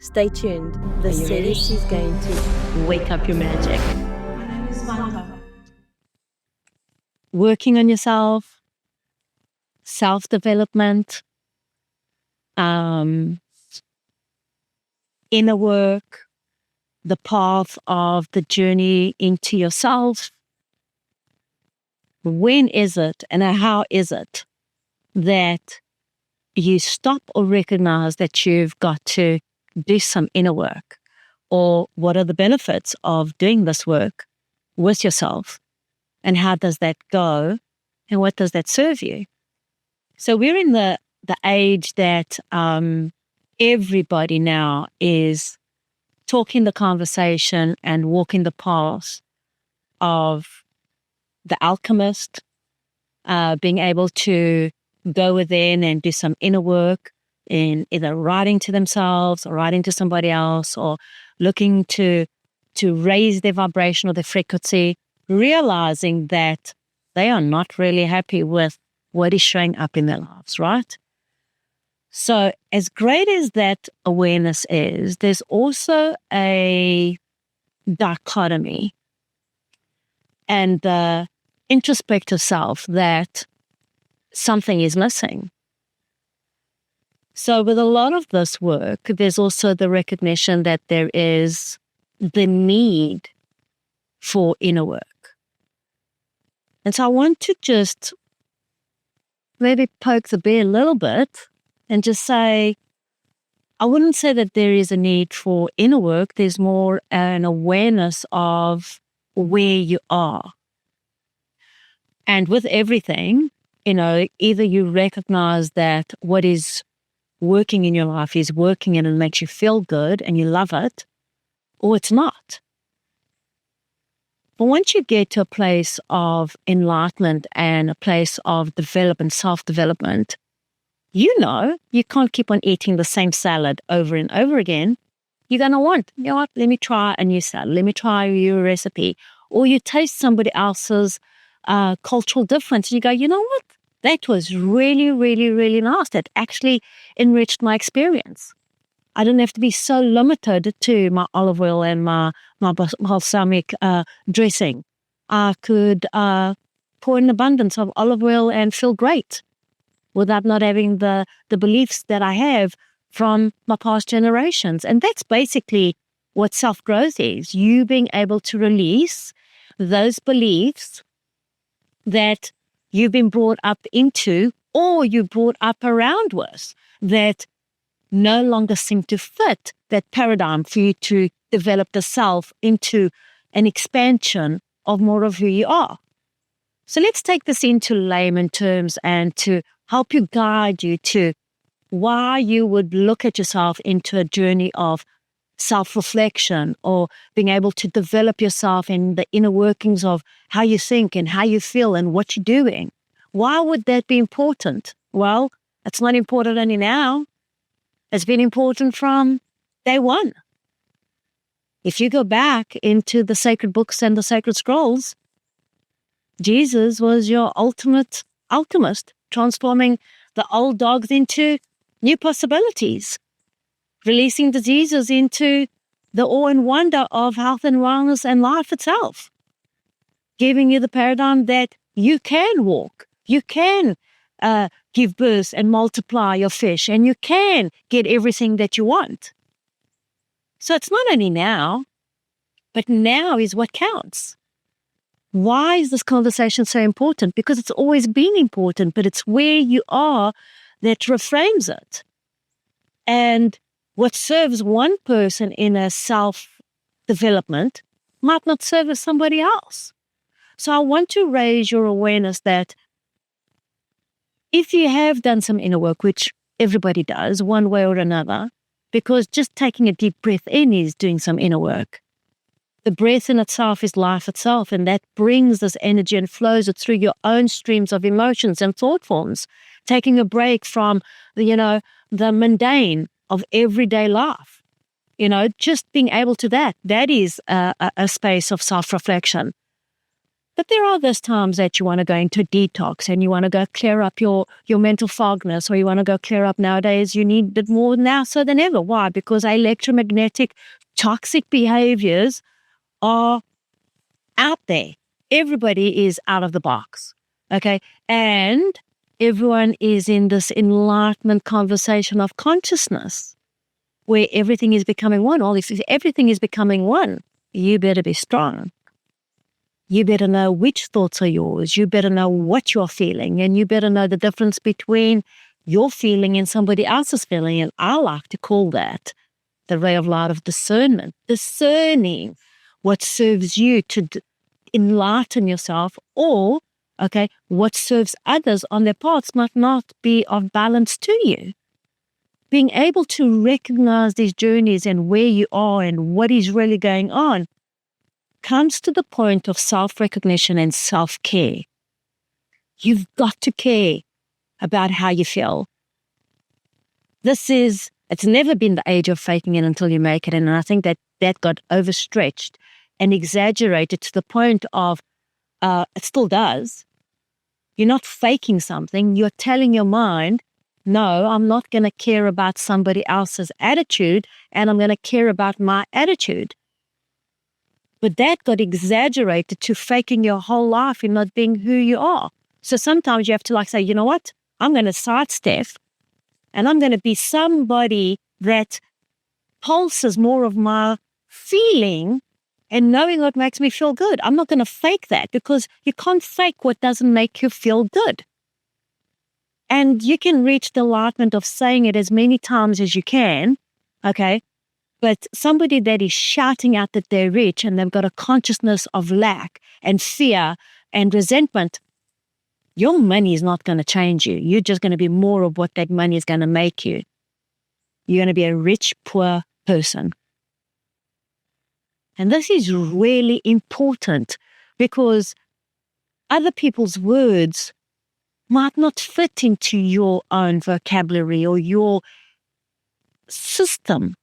Stay tuned. The series is going to wake up your magic. Working on yourself, self-development, inner work, the path of the journey into yourself. When is it and how is it that you stop or recognize that you've got to do some inner work? Or what are the benefits of doing this work with yourself? And how does that go? And what does that serve you? So we're in the age that everybody now is talking the conversation and walking the path of the alchemist, being able to go within and do some inner work in either writing to themselves or writing to somebody else, or looking to raise their vibration or their frequency, realizing that they are not really happy with what is showing up in their lives, right? So as great as that awareness is, there's also a dichotomy and the introspective self that something is missing. So with a lot of this work, there's also the recognition that there is the need for inner work. And so I want to just maybe poke the bear a little bit and just say, I wouldn't say that there is a need for inner work. There's more an awareness of where you are. And with everything, either you recognize that what is working in your life is working and it makes you feel good and you love it, or it's not. But once you get to a place of enlightenment and a place of development, self-development, you can't keep on eating the same salad over and over again. You're going to want, let me try a new salad. Let me try a new recipe. Or you taste somebody else's cultural difference. And you go, you know what? That was really, really, really nice. That actually enriched my experience. I didn't have to be so limited to my olive oil and my balsamic dressing. I could pour an abundance of olive oil and feel great without not having the beliefs that I have from my past generations. And that's basically what self-growth is. You being able to release those beliefs that you've been brought up into or you brought up around with that no longer seem to fit that paradigm for you to develop the self into an expansion of more of who you are. So let's take this into layman terms and to help you guide you to why you would look at yourself into a journey of self-reflection or being able to develop yourself in the inner workings of how you think and how you feel and what you're doing. Why would that be important? Well, it's not important only now. It's been important from day one. If you go back into the sacred books and the sacred scrolls, Jesus was your ultimate alchemist, transforming the old dogs into new possibilities, releasing diseases into the awe and wonder of health and wellness and life itself, giving you the paradigm that you can walk, you can give birth and multiply your fish, and you can get everything that you want. So it's not only now, but now is what counts. Why is this conversation so important? Because it's always been important, but it's where you are that reframes it. And what serves one person in a self-development might not serve somebody else. So I want to raise your awareness that if you have done some inner work, which everybody does one way or another, because just taking a deep breath in is doing some inner work. The breath in itself is life itself, and that brings this energy and flows it through your own streams of emotions and thought forms, taking a break from the mundane of everyday life. Just being able to that is a space of self-reflection. But there are those times that you want to go into detox and you want to go clear up your mental fogness, or you want to go clear up. Nowadays, you need it more now so than ever. Why? Because electromagnetic toxic behaviors are out there. Everybody is out of the box. Okay. And everyone is in this enlightenment conversation of consciousness where everything is becoming one. Everything is becoming one. You better be strong. You better know which thoughts are yours. You better know what you're feeling, and you better know the difference between your feeling and somebody else's feeling. And I like to call that the ray of light of discernment, discerning what serves you to enlighten yourself, or, okay, what serves others on their paths might not be of balance to you. Being able to recognize these journeys and where you are and what is really going on comes to the point of self-recognition and self-care. You've got to care about how you feel. It's never been the age of faking it until you make it. And I think that got overstretched and exaggerated to the point of, it still does. You're not faking something. You're telling your mind, no, I'm not going to care about somebody else's attitude, and I'm going to care about my attitude. But that got exaggerated to faking your whole life and not being who you are. So sometimes you have to say, you know what? I'm going to sidestep and I'm going to be somebody that pulses more of my feeling and knowing what makes me feel good. I'm not going to fake that, because you can't fake what doesn't make you feel good. And you can reach the enlightenment of saying it as many times as you can, okay? But somebody that is shouting out that they're rich and they've got a consciousness of lack and fear and resentment, your money is not going to change you. You're just going to be more of what that money is going to make you. You're going to be a rich, poor person. And this is really important, because other people's words might not fit into your own vocabulary or your system.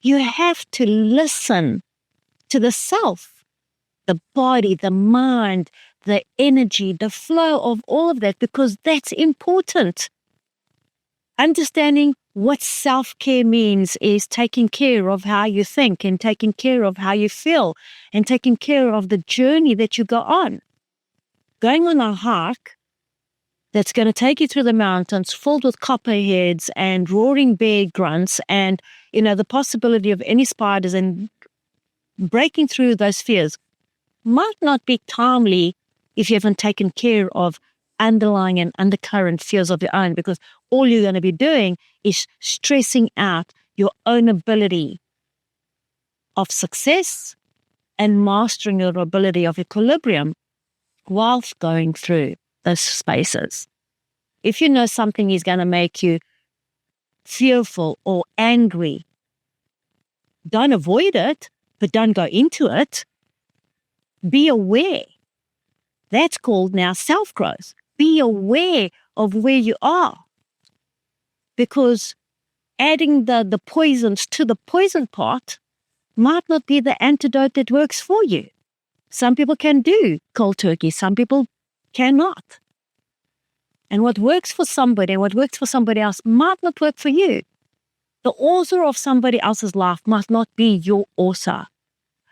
You have to listen to the self, the body, the mind, the energy, the flow of all of that, because that's important. Understanding what self-care means is taking care of how you think and taking care of how you feel and taking care of the journey that you go on. Going on a hike that's going to take you through the mountains filled with copperheads and roaring bear grunts and, the possibility of any spiders, and breaking through those fears might not be timely if you haven't taken care of underlying and undercurrent fears of your own, because all you're going to be doing is stressing out your own ability of success and mastering your ability of equilibrium whilst going through those spaces. If you know something is going to make you fearful or angry, don't avoid it, but don't go into it. Be aware. That's called now self-growth. Be aware of where you are. Because adding the poisons to the poison pot might not be the antidote that works for you. Some people can do cold turkey. Some people cannot. And what works for somebody and what works for somebody else might not work for you. The author of somebody else's life must not be your author.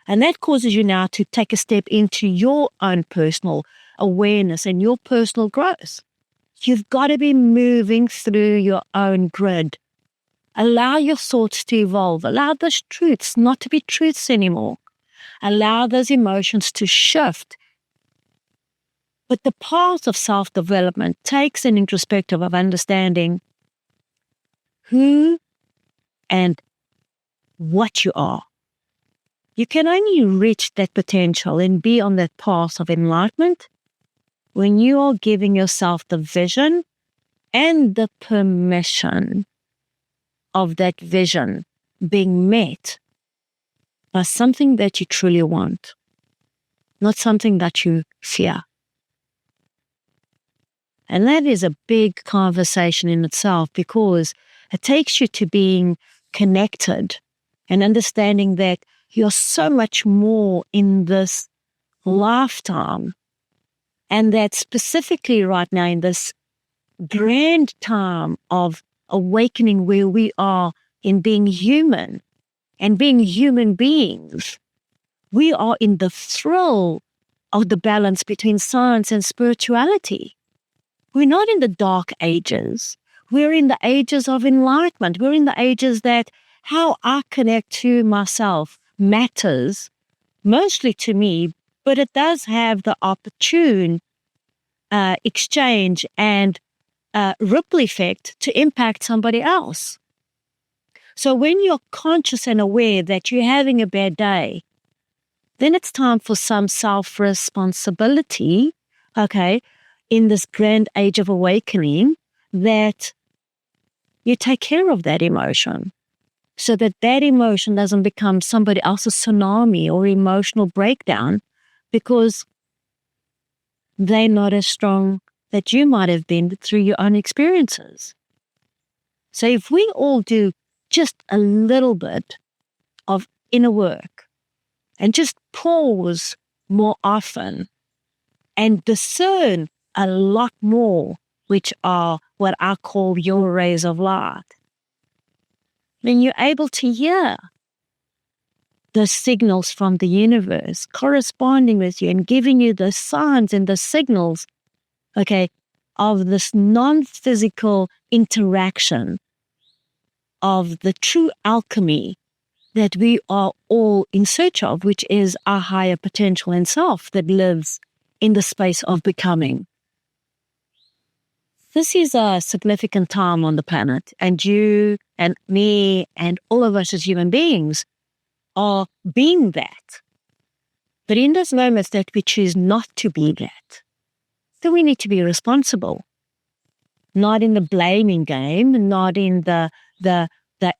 And that causes you now to take a step into your own personal awareness and your personal growth. You've got to be moving through your own grid. Allow your thoughts to evolve. Allow those truths not to be truths anymore. Allow those emotions to shift. But the path of self-development takes an introspective of understanding who and what you are. You can only reach that potential and be on that path of enlightenment when you are giving yourself the vision and the permission of that vision being met by something that you truly want, not something that you fear. And that is a big conversation in itself, because it takes you to being connected and understanding that you're so much more in this lifetime And that specifically right now in this grand time of awakening where we are in being human and being human beings, we are in the thrill of the balance between science and spirituality. We're not in the dark ages. We're in the ages of enlightenment. We're in the ages that how I connect to myself matters mostly to me, but it does have the opportune exchange and ripple effect to impact somebody else. So when you're conscious and aware that you're having a bad day, then it's time for some self-responsibility, okay, in this grand age of awakening, that you take care of that emotion so that that emotion doesn't become somebody else's tsunami or emotional breakdown because they're not as strong that you might have been through your own experiences. So if we all do just a little bit of inner work and just pause more often and discern a lot more, which are what I call your rays of light, then you're able to hear the signals from the universe corresponding with you and giving you the signs and the signals, okay, of this non-physical interaction of the true alchemy that we are all in search of, which is our higher potential and self that lives in the space of becoming. This is a significant time on the planet, and you and me and all of us as human beings are being that. But in those moments that we choose not to be that, then we need to be responsible. Not in the blaming game, not in the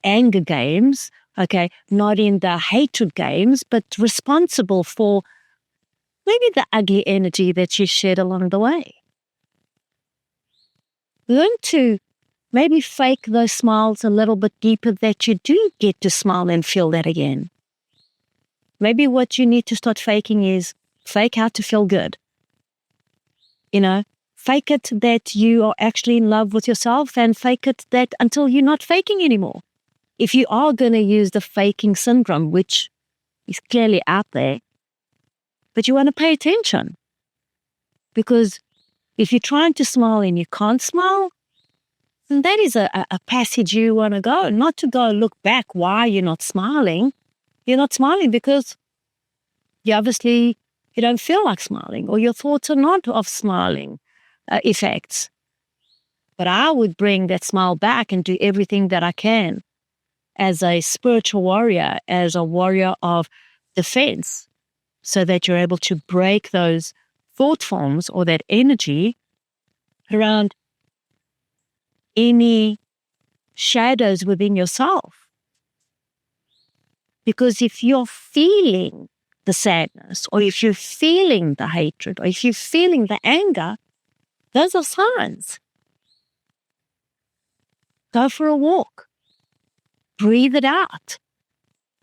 anger games, okay, not in the hatred games, but responsible for maybe the ugly energy that you shed along the way. Learn to maybe fake those smiles a little bit deeper that you do get to smile and feel that again. Maybe what you need to start faking is fake how to feel good. You know, fake it that you are actually in love with yourself and fake it that until you're not faking anymore. If you are going to use the faking syndrome, which is clearly out there, but you want to pay attention. Because if you're trying to smile and you can't smile, then that is a passage you want to go, not to go look back why you're not smiling. You're not smiling because you obviously you don't feel like smiling, or your thoughts are not of smiling effects. But I would bring that smile back and do everything that I can as a spiritual warrior, as a warrior of defense, so that you're able to break those thought forms or that energy around any shadows within yourself. Because if you're feeling the sadness, or if you're feeling the hatred, or if you're feeling the anger, those are signs. Go for a walk. Breathe it out.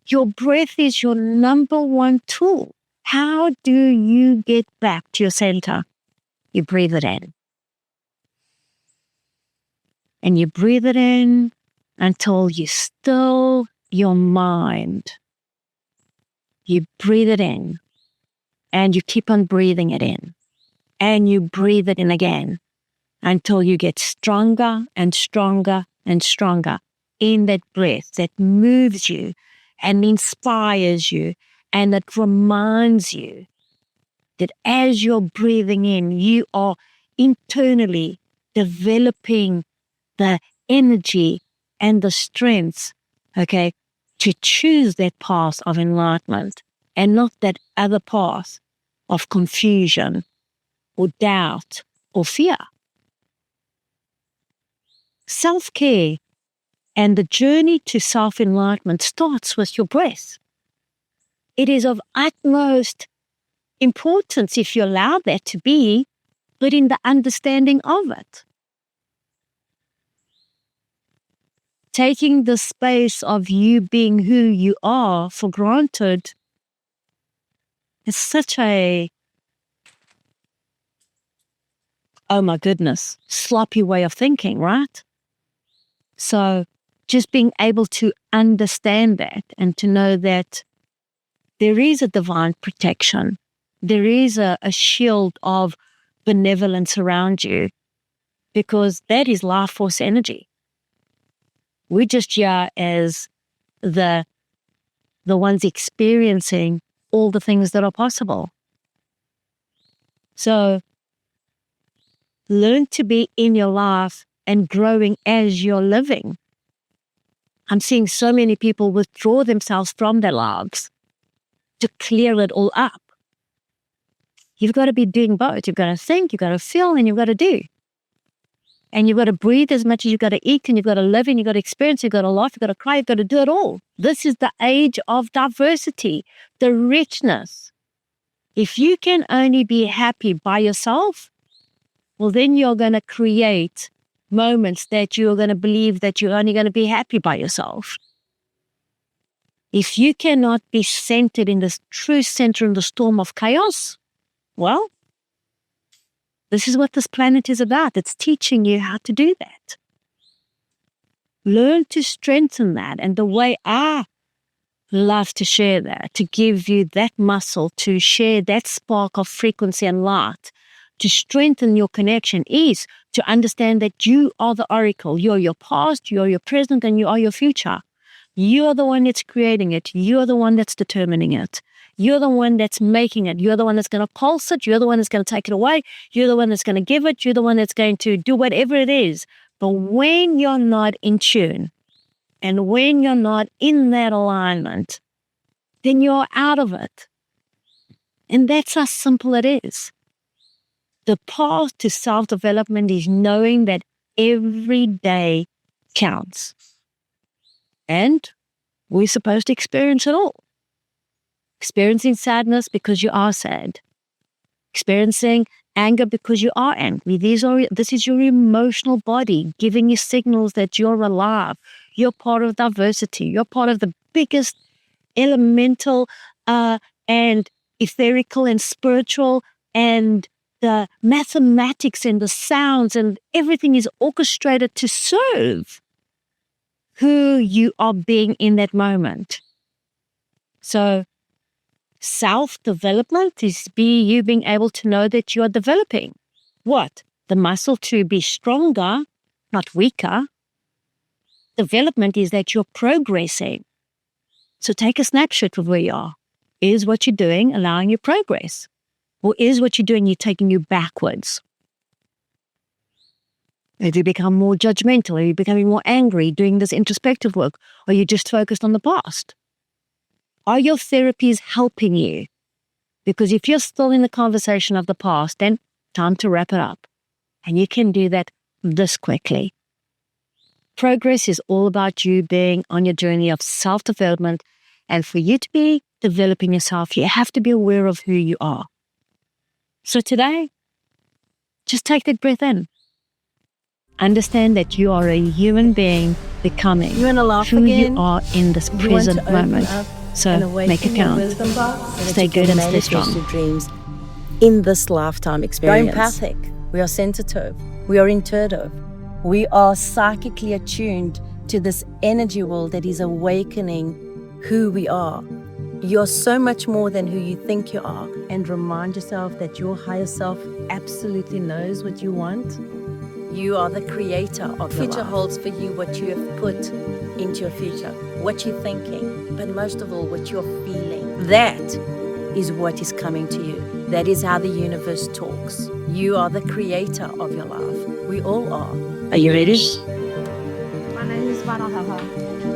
Your breath is your number one tool. How do you get back to your center? You breathe it in. And you breathe it in until you still your mind. You breathe it in and you keep on breathing it in. And you breathe it in again until you get stronger and stronger and stronger in that breath that moves you and inspires you and that reminds you that as you're breathing in, you are internally developing the energy and the strength, okay, to choose that path of enlightenment and not that other path of confusion or doubt or fear. Self-care and the journey to self-enlightenment starts with your breath. It is of utmost importance, if you allow that to be, but in the understanding of it. Taking the space of you being who you are for granted is such a oh my goodness, sloppy way of thinking, right? So just being able to understand that and to know that there is a divine protection. There is a shield of benevolence around you, because that is life force energy. We're just here as the ones experiencing all the things that are possible. So learn to be in your life and growing as you're living. I'm seeing so many people withdraw themselves from their lives to clear it all up. You've got to be doing both. You've got to think, you've got to feel, and you've got to do. And you've got to breathe as much as you've got to eat, and you've got to live, and you've got to experience, you've got to laugh, you've got to cry, you've got to do it all. This is the age of diversity, the richness. If you can only be happy by yourself, well, then you're going to create moments that you're going to believe that you're only going to be happy by yourself. If you cannot be centered in this true center in the storm of chaos, well, this is what this planet is about. It's teaching you how to do that. Learn to strengthen that. And the way I love to share that, to give you that muscle, to share that spark of frequency and light, to strengthen your connection, is to understand that you are the oracle. You're your past, you're your present, and you are your future. You are the one that's creating it. You are the one that's determining it. You're the one that's making it. You're the one that's going to pulse it. You're the one that's going to take it away. You're the one that's going to give it. You're the one that's going to do whatever it is. But when you're not in tune, and when you're not in that alignment, then you're out of it. And that's how simple it is. The path to self-development is knowing that every day counts. And we're supposed to experience it all. Experiencing sadness because you are sad. Experiencing anger because you are angry. This is your emotional body giving you signals that you're alive. You're part of diversity. You're part of the biggest elemental and etherical and spiritual, and the mathematics and the sounds and everything is orchestrated to serve who you are being in that moment. So self-development is you being able to know that you are developing. What? The muscle to be stronger, not weaker. Development is that you're progressing. So take a snapshot of where you are. Is what you're doing allowing you progress? Or is what you're doing taking you backwards? Have you become more judgmental? Are you becoming more angry doing this introspective work? Or are you just focused on the past? Are your therapies helping you? Because if you're still in the conversation of the past, then time to wrap it up. And you can do that this quickly. Progress is all about you being on your journey of self-development. And for you to be developing yourself, you have to be aware of who you are. So today, just take that breath in. Understand that you are a human being becoming You want to laugh who again? you are in this You want to present open moment. up So and awaken make it your count. wisdom box so that Stay you good can and stay manifest strong. your dreams in this lifetime experience. We're empathic, we are sensitive, we are intuitive, we are psychically attuned to this energy world that is awakening who we are. You're so much more than who you think you are. And remind yourself that your higher self absolutely knows what you want. You are the creator of your Future life. Holds for you what you have put into your future, what you're thinking, but most of all, what you're feeling. That is what is coming to you. That is how the universe talks. You are the creator of your life. We all are. Are you ready? My name is Vanahaha.